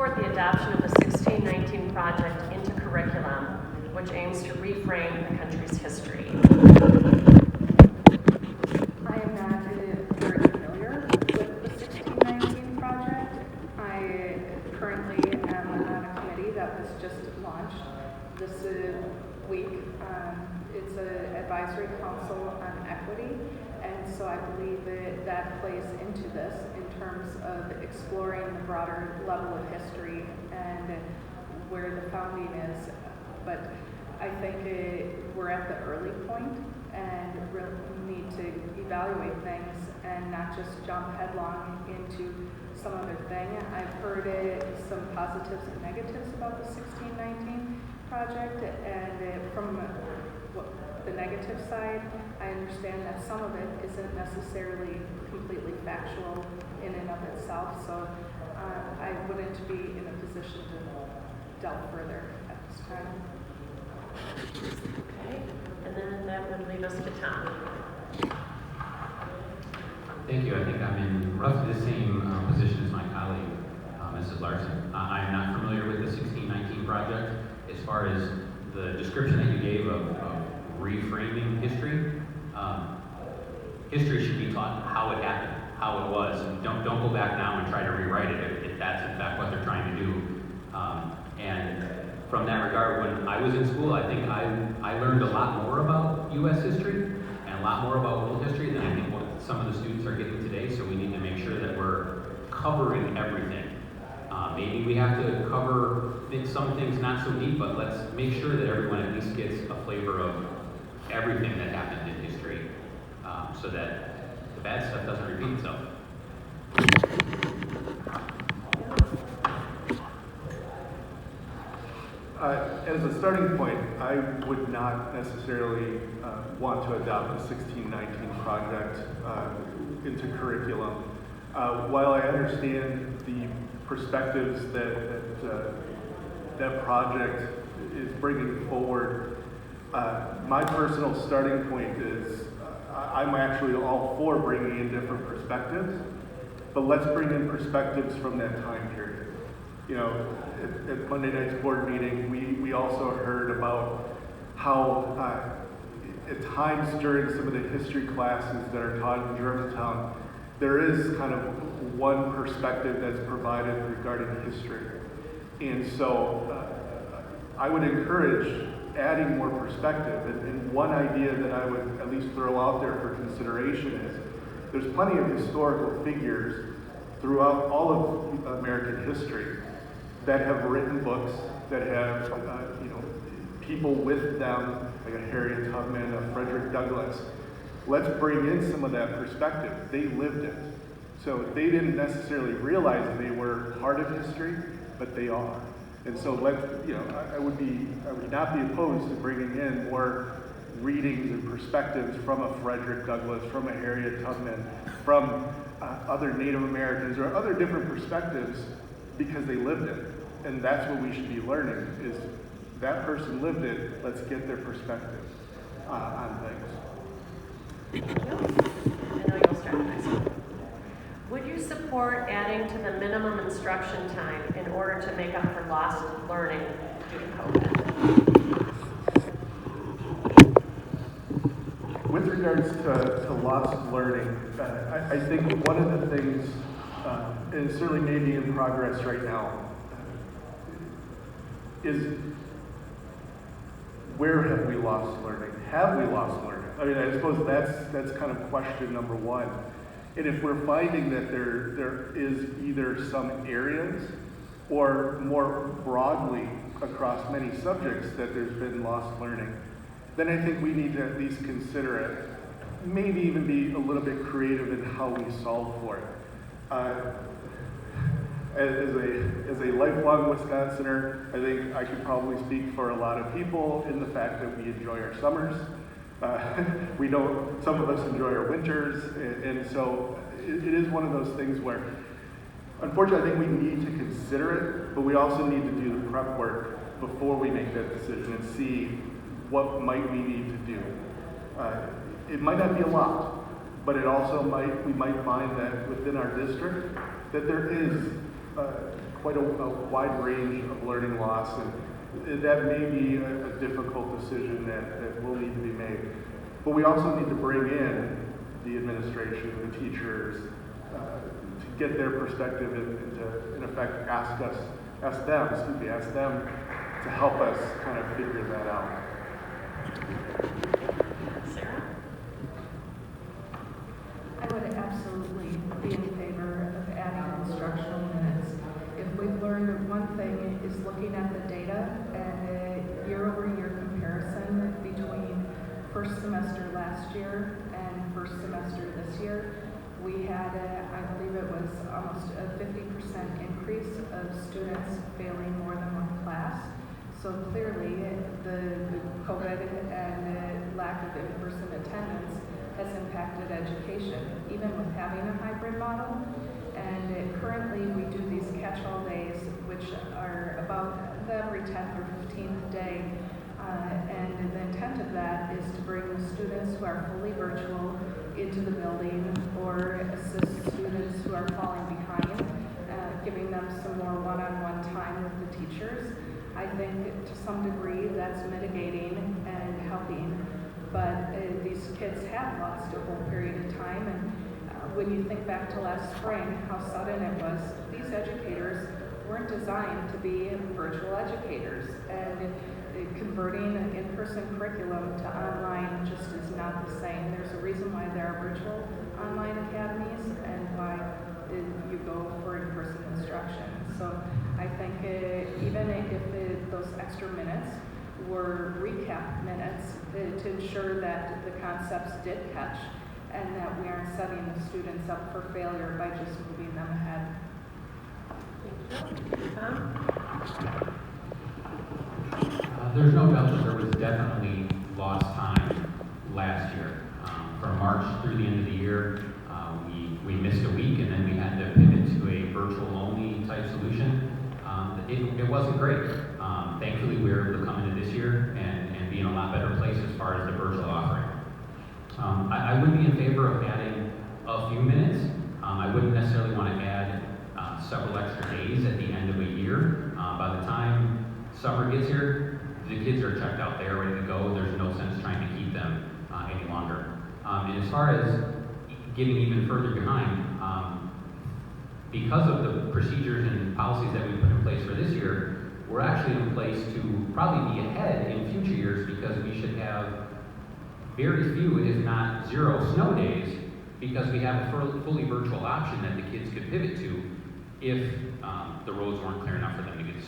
support the adoption of the 1619 project into curriculum, which aims to reframe the country's history. I am not very familiar with the 1619 project. I currently am on a committee that was just launched this week. It's an advisory council on equity, and so I believe that plays into this in terms of exploring the broader level of history and where the founding is. But I think we're at the early point and really need to evaluate things and not just jump headlong into some other thing. I've heard some positives and negatives about the 1619 project, and from the negative side, I understand that some of it isn't necessarily completely factual in and of itself, so I wouldn't be in a position to delve further at this time. Okay, and then that would leave us to Tom. Thank you. I think I'm in roughly the same position as my colleague, Mrs. Larson. I'm not familiar with the 1619 project. As far as the description that you gave of reframing history, history should be taught how it happened, how it was. Don't go back now and try to rewrite it if that's in fact what they're trying to do. And from that regard, when I was in school, I think I learned a lot more about U.S. history and a lot more about world history than I think what some of the students are getting today. So we need to make sure that we're covering everything. Maybe we have to cover some things not so deep, but let's make sure that everyone at least gets a flavor of everything that happened in history, so that the bad stuff doesn't repeat itself. As a starting point, I would not necessarily want to adopt the 1619 project into curriculum. While I understand the perspectives that project is bringing forward, my personal starting point is I'm actually all for bringing in different perspectives, but let's bring in perspectives from that time period. You know, at Monday night's board meeting, we also heard about how at times during some of the history classes that are taught in Germantown, there is kind of one perspective that's provided regarding history. And so I would encourage adding more perspective. And one idea that I would at least throw out there for consideration is there's plenty of historical figures throughout all of American history that have written books, that have people with them, like a Harriet Tubman, a Frederick Douglass. Let's bring in some of that perspective. They lived it. So they didn't necessarily realize they were part of history, but they are. And so I would not be opposed to bringing in more readings and perspectives from a Frederick Douglass, from a Harriet Tubman, from other Native Americans, or other different perspectives, because they lived it. And that's what we should be learning, is that person lived it, let's get their perspective on things. I know you'll start next one. Would you support adding to the minimum instruction time in order to make up for lost learning due to COVID? With regards to lost learning, I think one of the things, and certainly maybe in progress right now, is where have we lost learning? Have we lost learning? I mean, I suppose that's kind of question number one. And if we're finding that there is either some areas or more broadly across many subjects that there's been lost learning, then I think we need to at least consider it. Maybe even be a little bit creative in how we solve for it. As a lifelong Wisconsinner, I think I could probably speak for a lot of people in the fact that we enjoy our summers. We don't, some of us enjoy our winters, and so it is one of those things where, unfortunately, I think we need to consider it, but we also need to do the prep work before we make that decision and see what might we need to do. It might not be a lot, but it also we might find that within our district that there is quite a wide range of learning loss, and that may be a difficult decision that will need to be made. But we also need to bring in the administration, the teachers, to get their perspective and to, in effect, ask them to help us kind of figure that out. Sarah? I would absolutely be in favor of adding instructional minutes. If we've learned one thing is looking at the data and a year-over-year comparison between first semester last year and first semester this year, we had, I believe it was almost a 50% increase of students failing more than one class. So clearly, the COVID and lack of in-person attendance has impacted education, even with having a hybrid model. And currently, we do these catch-all days, which are about every 10th or 15th day. And the intent of that is to bring the students who are fully virtual into the building or assist students who are falling behind, giving them some more one-on-one time with the teachers. I think to some degree that's mitigating and helping, but these kids have lost a whole period of time, and when you think back to last spring, how sudden it was, these educators weren't designed to be virtual educators, and converting an in-person curriculum to online just is not the same. There's a reason why there are virtual online academies and why you go for in-person instruction. So I think even if those extra minutes were recap minutes to ensure that the concepts did catch and that we aren't setting the students up for failure by just moving them ahead. Thank you. Tom? There's no doubt that there was definitely lost time last year. From March through the end of the year, we missed a week, and then we had to pivot to a virtual-only type solution. It wasn't great. Thankfully, we were able to come into this year and be in a lot better place as far as the virtual offering. I would be in favor of adding a few minutes. I wouldn't necessarily want to add several extra days at the end of a year. By the time summer gets here, the kids are checked out, they're ready to go. There's no sense trying to keep them any longer. And as far as getting even further behind, because of the procedures and policies that we put in place for this year, we're actually in place to probably be ahead in future years because we should have very few, if not zero, snow days because we have a fully virtual option that the kids could pivot to if the roads weren't clear enough for them to get to